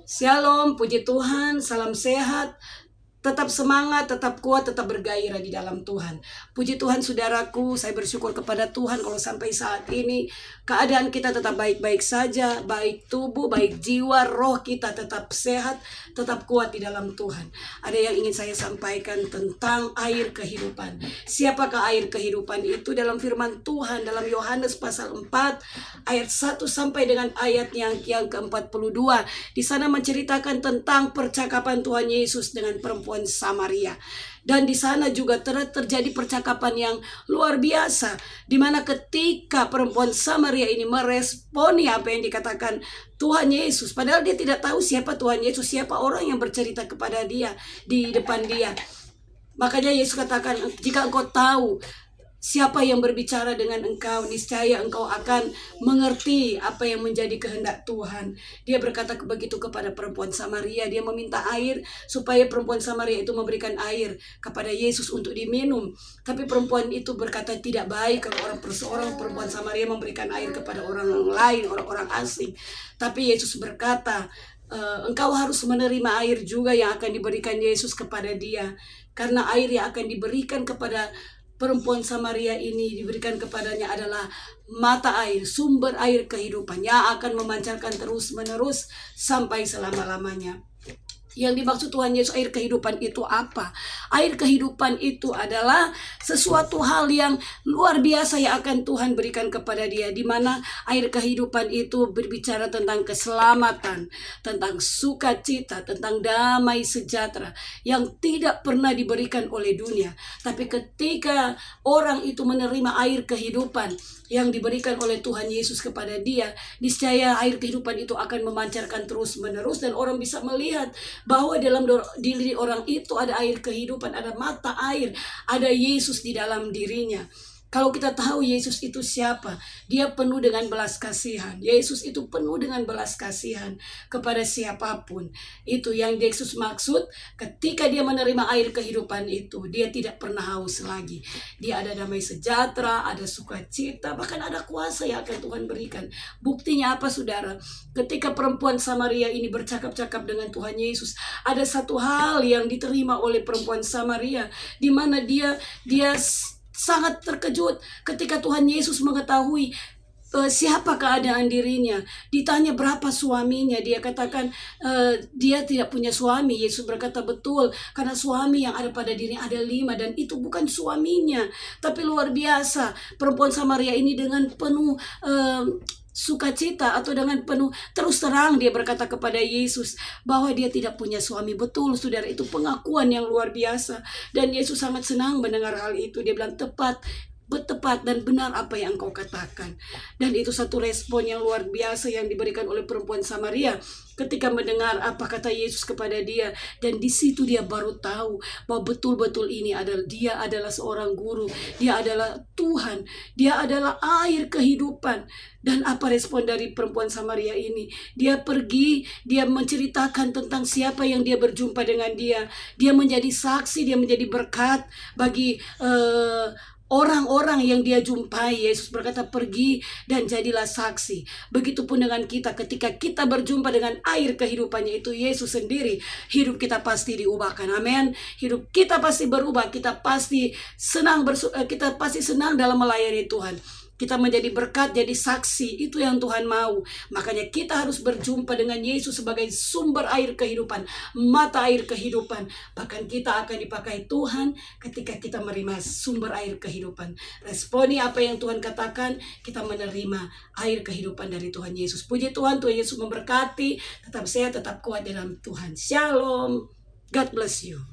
Shalom, puji Tuhan, salam sehat, tetap semangat, tetap kuat, tetap bergairah di dalam Tuhan. Puji Tuhan saudaraku, saya bersyukur kepada Tuhan kalau sampai saat ini keadaan kita tetap baik-baik saja, baik tubuh, baik jiwa, roh kita tetap sehat, tetap kuat di dalam Tuhan. Ada yang ingin saya sampaikan tentang air kehidupan. Siapakah air kehidupan itu? Dalam firman Tuhan, dalam Yohanes pasal 4, ayat 1 sampai dengan ayat yang ke-42. Di sana menceritakan tentang percakapan Tuhan Yesus dengan perempuan Samaria. Dan di sana juga terjadi percakapan yang luar biasa, di mana ketika perempuan Samaria ini meresponi apa yang dikatakan Tuhan Yesus, padahal dia tidak tahu siapa Tuhan Yesus, siapa orang yang bercerita kepada dia di depan dia. Makanya Yesus katakan, jika engkau tahu siapa yang berbicara dengan engkau, niscaya engkau akan mengerti apa yang menjadi kehendak Tuhan. Dia berkata begitu kepada perempuan Samaria. Dia meminta air supaya perempuan Samaria itu memberikan air kepada Yesus untuk diminum. Tapi perempuan itu berkata tidak baik kalau seorang perempuan Samaria memberikan air kepada orang lain, orang-orang asing. Tapi Yesus berkata, engkau harus menerima air juga yang akan diberikan Yesus kepada dia. Karena air yang akan diberikan kepada perempuan Samaria ini, diberikan kepadanya adalah mata air, sumber air kehidupan yang akan memancarkan terus-menerus sampai selama-lamanya. Yang dimaksud Tuhan Yesus air kehidupan itu apa? Air kehidupan itu adalah sesuatu hal yang luar biasa yang akan Tuhan berikan kepada dia, di mana air kehidupan itu berbicara tentang keselamatan, tentang sukacita, tentang damai sejahtera yang tidak pernah diberikan oleh dunia. Tapi ketika orang itu menerima air kehidupan yang diberikan oleh Tuhan Yesus kepada dia, niscaya air kehidupan itu akan memancarkan terus-menerus, dan orang bisa melihat bahwa dalam diri orang itu ada air kehidupan, ada mata air, ada Yesus di dalam dirinya. Kalau kita tahu Yesus itu siapa, dia penuh dengan belas kasihan. Yesus itu penuh dengan belas kasihan kepada siapapun. Itu yang Yesus maksud ketika dia menerima air kehidupan itu. Dia tidak pernah haus lagi. Dia ada damai sejahtera, ada sukacita, bahkan ada kuasa yang akan Tuhan berikan. Buktinya apa saudara? Ketika perempuan Samaria ini bercakap-cakap dengan Tuhan Yesus, ada satu hal yang diterima oleh perempuan Samaria, di mana dia sangat terkejut ketika Tuhan Yesus mengetahui siapa keadaan dirinya. Ditanya berapa suaminya, dia katakan dia tidak punya suami. Yesus berkata betul, karena suami yang ada pada dirinya ada 5, dan itu bukan suaminya. Tapi luar biasa, perempuan Samaria ini dengan penuh sukacita atau dengan penuh terus terang dia berkata kepada Yesus bahwa dia tidak punya suami. Betul saudara, itu pengakuan yang luar biasa, dan Yesus sangat senang mendengar hal itu. Dia bilang tepat dan benar apa yang engkau katakan. Dan itu satu respon yang luar biasa yang diberikan oleh perempuan Samaria ketika mendengar apa kata Yesus kepada dia. Dan di situ dia baru tahu bahwa betul-betul dia adalah seorang guru, dia adalah Tuhan, dia adalah air kehidupan. Dan apa respon dari perempuan Samaria ini? Dia pergi, dia menceritakan tentang siapa yang dia berjumpa dengan dia. Dia menjadi saksi, dia menjadi berkat bagi orang-orang yang dia jumpai. Yesus berkata pergi dan jadilah saksi. Begitupun dengan kita, ketika kita berjumpa dengan air kehidupannya itu Yesus sendiri, hidup kita pasti diubahkan. Amin. Hidup kita pasti berubah. Kita pasti senang dalam melayani Tuhan. Kita menjadi berkat, jadi saksi. Itu yang Tuhan mau. Makanya kita harus berjumpa dengan Yesus sebagai sumber air kehidupan, mata air kehidupan. Bahkan kita akan dipakai Tuhan ketika kita menerima sumber air kehidupan. Responi apa yang Tuhan katakan, kita menerima air kehidupan dari Tuhan Yesus. Puji Tuhan, Tuhan Yesus memberkati. Tetap sehat, tetap kuat dalam Tuhan. Shalom. God bless you.